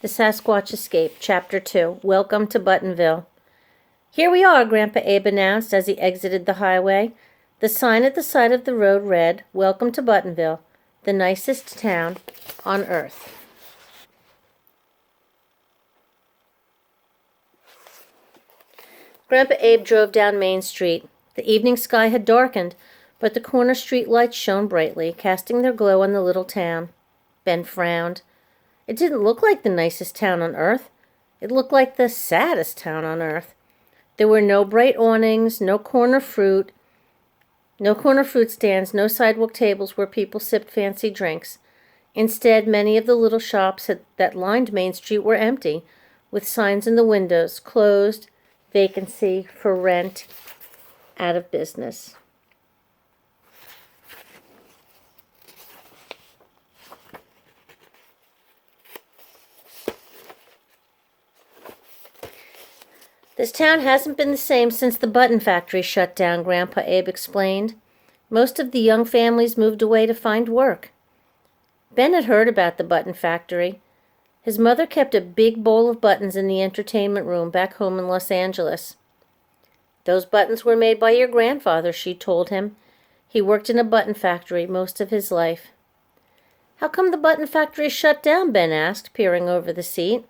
The Sasquatch Escape, Chapter 2, Welcome to Buttonville. "Here we are," Grandpa Abe announced as he exited the highway. The sign at the side of the road read, "Welcome to Buttonville, the nicest town on earth." Grandpa Abe drove down Main Street. The evening sky had darkened, but the corner street lights shone brightly, casting their glow on the little town. Ben frowned. It didn't look like the nicest town on earth. It looked like the saddest town on earth. There were no bright awnings, no corner fruit stands, no sidewalk tables where people sipped fancy drinks. Instead, many of the little shops that lined Main Street were empty, with signs in the windows, closed, vacancy, for rent, out of business. "This town hasn't been the same since the button factory shut down," Grandpa Abe explained. "Most of the young families moved away to find work." Ben had heard about the button factory. His mother kept a big bowl of buttons in the entertainment room back home in Los Angeles. "Those buttons were made by your grandfather," she told him. "He worked in a button factory most of his life." "How come the button factory shut down?" Ben asked, peering over the seat.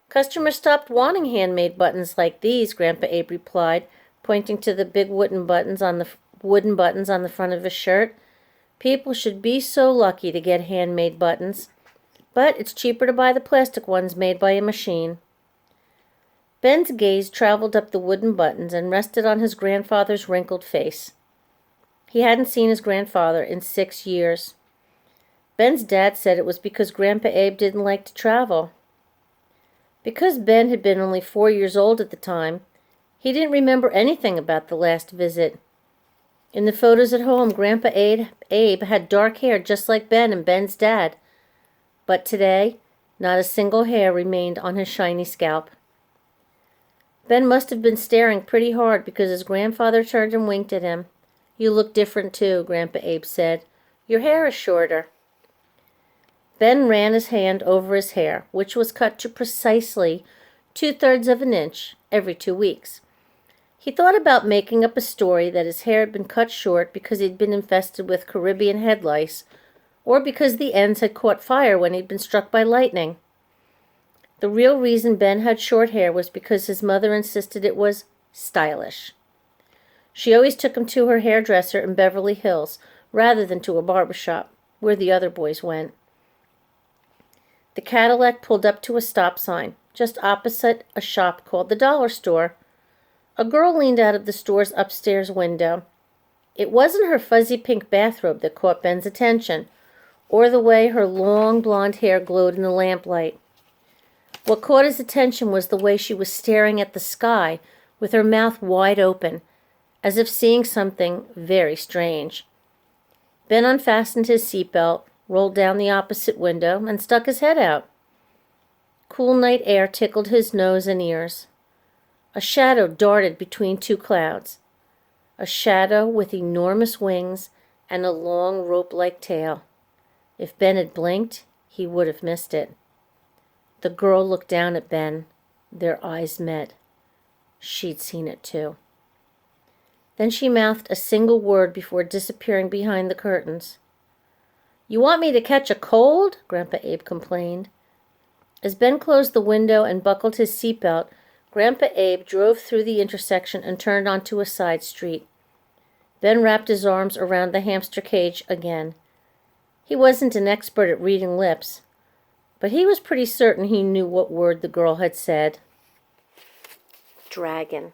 "Customers stopped wanting handmade buttons like these," Grandpa Abe replied, pointing to the big wooden buttons on the front of his shirt. "People should be so lucky to get handmade buttons. But it's cheaper to buy the plastic ones made by a machine." Ben's gaze traveled up the wooden buttons and rested on his grandfather's wrinkled face. He hadn't seen his grandfather in 6 years. Ben's dad said it was because Grandpa Abe didn't like to travel. Because Ben had been only 4 years old at the time, he didn't remember anything about the last visit. In the photos at home, Grandpa Abe had dark hair just like Ben and Ben's dad. But today, not a single hair remained on his shiny scalp. Ben must have been staring pretty hard because his grandfather turned and winked at him. "You look different too," Grandpa Abe said. "Your hair is shorter." Ben ran his hand over his hair, which was cut to precisely 2/3 of an inch every 2 weeks. He thought about making up a story that his hair had been cut short because he'd been infested with Caribbean head lice, or because the ends had caught fire when he'd been struck by lightning. The real reason Ben had short hair was because his mother insisted it was stylish. She always took him to her hairdresser in Beverly Hills rather than to a barber shop, where the other boys went. The Cadillac pulled up to a stop sign, just opposite a shop called the Dollar Store. A girl leaned out of the store's upstairs window. It wasn't her fuzzy pink bathrobe that caught Ben's attention, or the way her long blonde hair glowed in the lamplight. What caught his attention was the way she was staring at the sky with her mouth wide open, as if seeing something very strange. Ben unfastened his seatbelt, rolled down the opposite window, and stuck his head out. Cool night air tickled his nose and ears. A shadow darted between 2 clouds. A shadow with enormous wings and a long rope-like tail. If Ben had blinked, he would have missed it. The girl looked down at Ben. Their eyes met. She'd seen it too. Then she mouthed a single word before disappearing behind the curtains. "You want me to catch a cold?" Grandpa Abe complained. As Ben closed the window and buckled his seatbelt, Grandpa Abe drove through the intersection and turned onto a side street. Ben wrapped his arms around the hamster cage again. He wasn't an expert at reading lips, but he was pretty certain he knew what word the girl had said. Dragon.